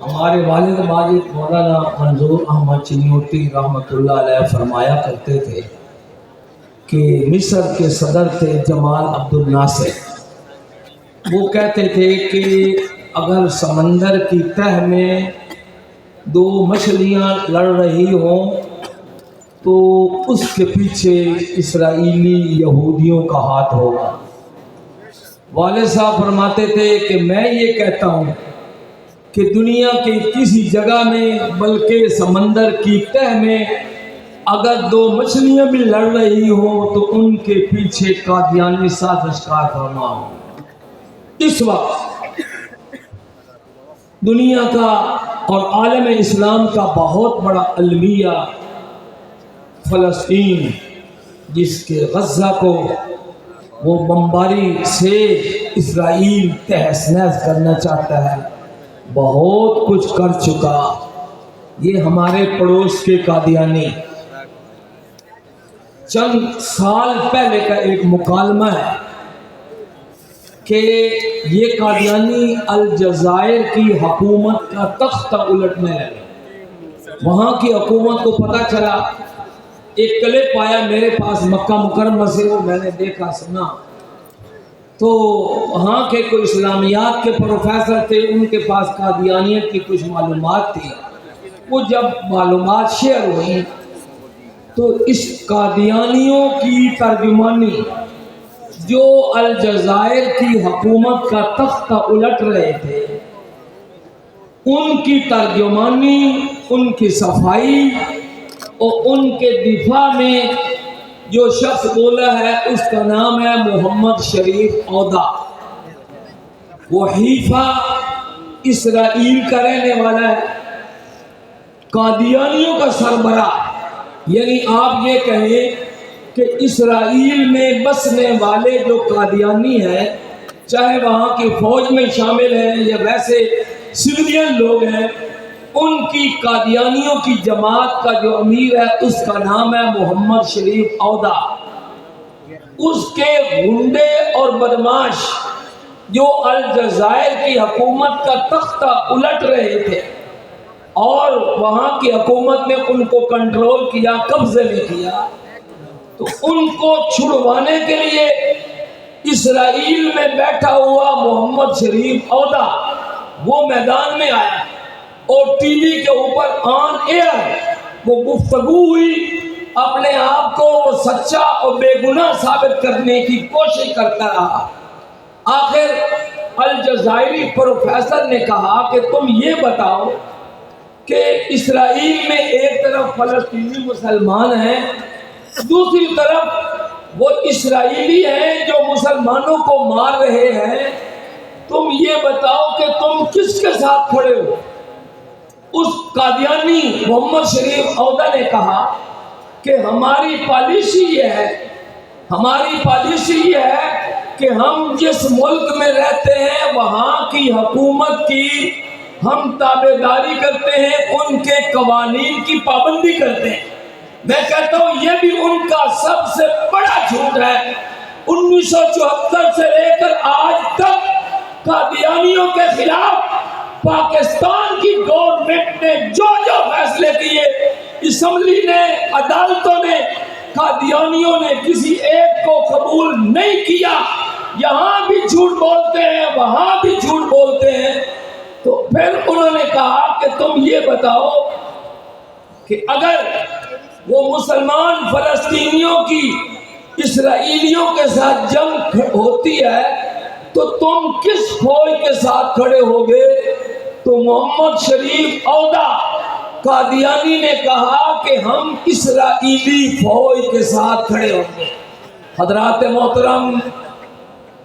ہمارے والد ماجد مولانا منظور احمد چنیوٹی رحمۃ اللہ علیہ فرمایا کرتے تھے کہ مصر کے صدر تھے جمال عبد الناصر. وہ کہتے تھے کہ اگر سمندر کی تہ میں دو مچھلیاں لڑ رہی ہوں تو اس کے پیچھے اسرائیلی یہودیوں کا ہاتھ ہوگا. والد صاحب فرماتے تھے کہ میں یہ کہتا ہوں کہ دنیا کے کسی جگہ میں بلکہ سمندر کی تہ میں اگر دو مچھلیاں بھی لڑ رہی ہوں تو ان کے پیچھے قادیانی سازش کار فرما ہو. اس وقت دنیا کا اور عالم اسلام کا بہت بڑا المیہ فلسطین، جس کے غزہ کو وہ بمباری سے اسرائیل تہس نہس کرنا چاہتا ہے، بہت کچھ کر چکا. یہ ہمارے پڑوس کے قادیانی چند سال پہلے کا ایک مکالمہ ہے کہ یہ قادیانی الجزائر کی حکومت کا تختہ الٹنے لگے. وہاں کی حکومت کو پتہ چلا، ایک کلپ آیا میرے پاس مکہ مکرمہ سے، وہ میں نے دیکھا سنا، تو وہاں کے کوئی اسلامیات کے پروفیسر تھے، ان کے پاس قادیانیت کی کچھ معلومات تھی. وہ جب معلومات شیئر ہوئی تو اس قادیانیوں کی ترجمانی جو الجزائر کی حکومت کا تختہ الٹ رہے تھے، ان کی ترجمانی، ان کی صفائی اور ان کے دفاع میں جو شخص بولا ہے اس کا نام ہے محمد شریف عودہ. وہ حیفا اسرائیل کا رہنے والا ہے، قادیانیوں کا سربراہ. یعنی آپ یہ کہیں کہ اسرائیل میں بسنے والے جو قادیانی ہیں، چاہے وہاں کی فوج میں شامل ہیں یا ویسے سویلین لوگ ہیں، ان کی قادیانیوں کی جماعت کا جو امیر ہے اس کا نام ہے محمد شریف عودہ. اس کے گنڈے اور بدماش جو الجزائر کی حکومت کا تختہ الٹ رہے تھے اور وہاں کی حکومت نے ان کو کنٹرول کیا، قبضے میں کیا، تو ان کو چھڑوانے کے لیے اسرائیل میں بیٹھا ہوا محمد شریف عودہ وہ میدان میں آیا اور ٹی وی کے اوپر آن ایئر وہ گفتگو ہوئی. اپنے آپ کو وہ سچا اور بے گناہ ثابت کرنے کی کوشش کرتا رہا. آخر الجزائری پروفیسر نے کہا کہ تم یہ بتاؤ کہ اسرائیل میں ایک طرف فلسطینی مسلمان ہیں، دوسری طرف وہ اسرائیلی ہیں جو مسلمانوں کو مار رہے ہیں، تم یہ بتاؤ کہ تم کس کے ساتھ کھڑے ہو. اس قادیانی محمد شریف عودہ نے کہا کہ ہماری پالیسی یہ ہے کہ ہم جس ملک میں رہتے ہیں وہاں کی حکومت کی ہم تابعداری کرتے ہیں، ان کے قوانین کی پابندی کرتے ہیں. میں کہتا ہوں یہ بھی ان کا سب سے بڑا جھوٹ ہے. 1974 سے لے کر آج تک قادیانیوں کے خلاف پاکستان کی گورنمنٹ نے جو فیصلے کیے، اسمبلی نے، عدالتوں نے، قادیانیوں نے کسی ایک کو قبول نہیں کیا. یہاں بھی جھوٹ بولتے ہیں، وہاں بھی جھوٹ بولتے ہیں. تو پھر انہوں نے کہا کہ تم یہ بتاؤ کہ اگر وہ مسلمان فلسطینیوں کی اسرائیلیوں کے ساتھ جنگ ہوتی ہے تو تم کس فوج کے ساتھ کھڑے ہوگے؟ تو محمد شریف عودہ قادیانی نے کہا کہ ہم اسرائیلی فوج کے ساتھ کھڑے ہوں گے. حضرات محترم،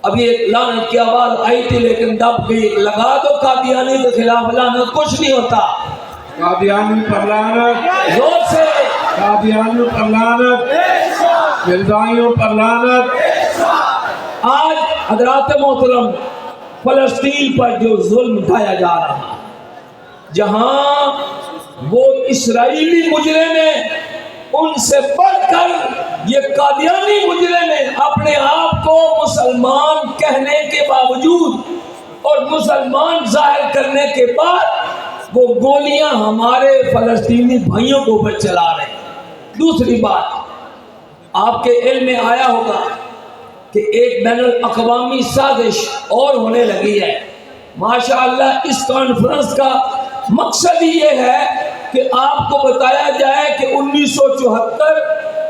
ابھی ایک لعنت کی آواز آئی تھی لیکن دب گئی. لگا دو قادیانی کے خلاف لعنت، کچھ نہیں ہوتا. قادیانی پر لعنت، زور سے قادیانیوں پر لعنت، مردائیوں پر لعنت. آج حضرات محترم فلسطین پر جو ظلم اٹھایا جا رہا ہے، جہاں وہ اسرائیلی مجرم ہیں، ان سے بڑھ کر یہ قادیانی مجرم ہیں اپنے آپ کو مسلمان کہنے کے باوجود اور مسلمان ظاہر کرنے کے بعد وہ گولیاں ہمارے فلسطینی بھائیوں کے اوپر چلا رہے ہیں۔ دوسری بات، آپ کے علم میں آیا ہوگا کہ ایک بین الاقوامی سازش اور ہونے لگی ہے۔ ماشاءاللہ اس کانفرنس کا مقصد یہ ہے کہ آپ کو بتایا جائے کہ 1974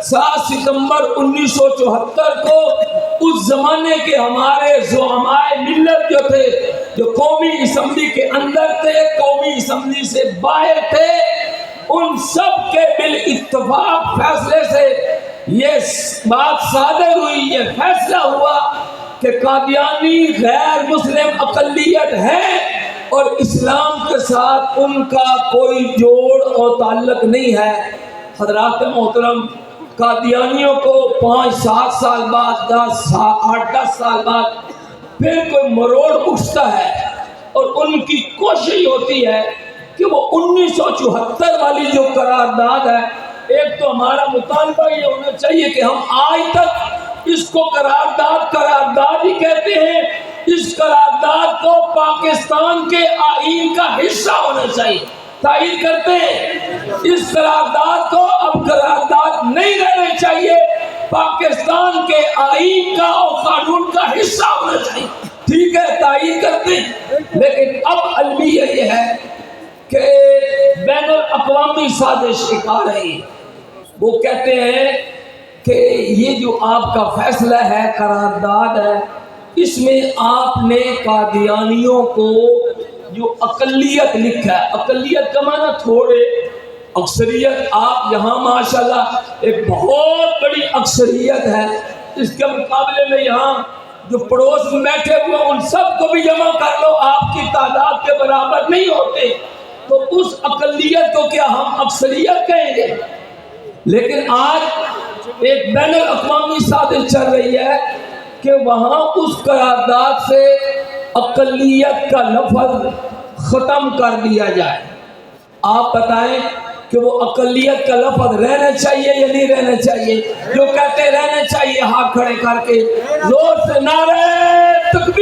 7 ستمبر 1974 کو اس زمانے کے ہمارے زعمائے ملت جو تھے، جو قومی اسمبلی کے اندر تھے، قومی اسمبلی سے باہر تھے، ان سب کے بالاتفاق فیصلے سے یہ بات صادر ہوئی، یہ فیصلہ ہوا کہ قادیانی غیر مسلم اقلیت ہے اور اسلام کے ساتھ ان کا کوئی جوڑ اور تعلق نہیں ہے۔ حضرات محترم، قادیانیوں کو 5-7 سال بعد 8-10 سال بعد پھر کوئی مروڑ اٹھتا ہے اور ان کی کوشش ہوتی ہے کہ وہ 1974 والی جو قرارداد ہے، ایک تو ہمارا مطالبہ یہ ہونا چاہیے کہ ہم آج تک اس کو قرارداد ہی کہتے ہیں، اس قرارداد کو پاکستان کے آئین کا حصہ ہونا چاہیے، تائید کرتے ہیں اس قرارداد کو اب قرارداد نہیں رہنا چاہیے، پاکستان کے آئین کا اور قانون کا حصہ ہونا چاہیے، ٹھیک ہے، تائید کرتے ہیں۔ لیکن اب المیہ یہ ہے کہ بین الاقوامی سازش ایک آ رہی ہے، وہ کہتے ہیں کہ یہ جو آپ کا فیصلہ ہے، قرارداد ہے، اس میں آپ نے قادیانیوں کو جو اقلیت لکھا ہے، اقلیت کا معنی تھوڑے، اکثریت آپ یہاں ماشاءاللہ ایک بہت بڑی اکثریت ہے، اس کے مقابلے میں یہاں جو پڑوس میں بیٹھے ہوئے ان سب کو بھی جمع کر لو، آپ کی تعداد کے برابر نہیں ہوتے، تو اس اقلیت کو کیا ہم اکثریت کہیں گے؟ لیکن آج ایک بین الاقوامی سازش چل رہی ہے کہ وہاں اس قرارداد سے اقلیت کا لفظ ختم کر دیا جائے۔ آپ بتائیں کہ وہ اقلیت کا لفظ رہنا چاہیے یا نہیں رہنا چاہیے؟ جو کہتے رہنا چاہیے ہاتھ کھڑے کر کے زور سے نعرہ تکبیر۔